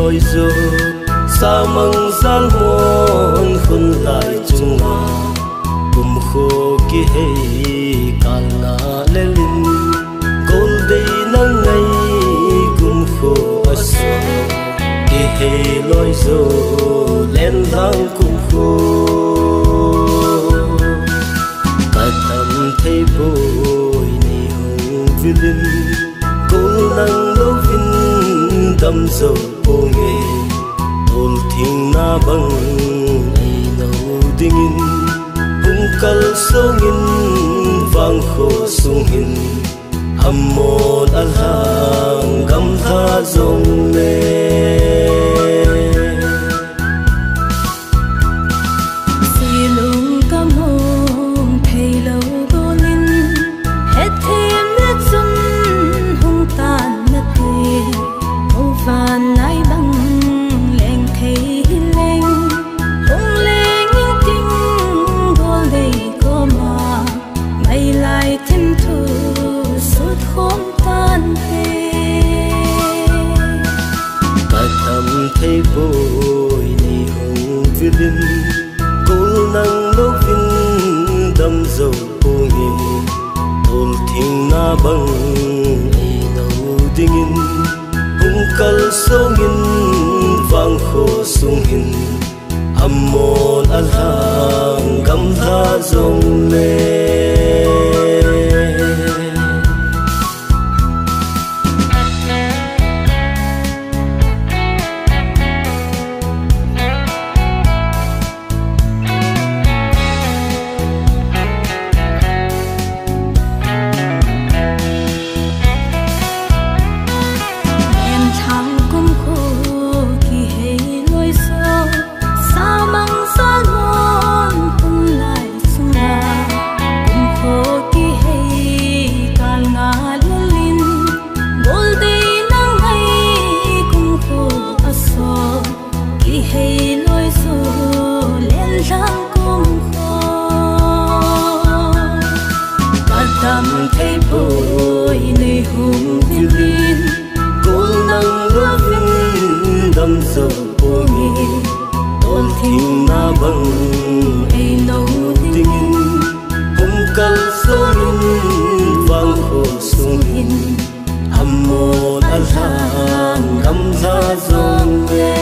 lối dô sa măng gian mòn khôn lại chung ngà cùng khô kia hay càng ngà lên linh côn đây nắng ngày cùng khô asa kia hay lối dô lên thang cùng khô cả tâm thấy bồi ni hùng vilin côn nắng đâu vin tâm dầu ô nghề ôn thiên na băng ai nấu dingin hung kal songin vang kho sung hin amon alhang gam tha zong le silung kam hong thei lo golin het them net sun hung tan na te hung van nai bang leng thei leng hung leng in ting gol dei ko ma mai lai thêm thu suốt khom tan te cả tâm thấy bồi ni hùng vilin côn nắng đâu vin đâm dầu ô nghề ôn thiên na băng ai nấu dingin hung kal songin vang kho sung hin amon alhang gam tha zong le thấy bồi nơi hùng vilin côn nắng đâu vin đâm dầu ô nghề ôn thiên na băng ai nấu dingin hung kal songin vang kho sung hin amon alhang gam tha zong le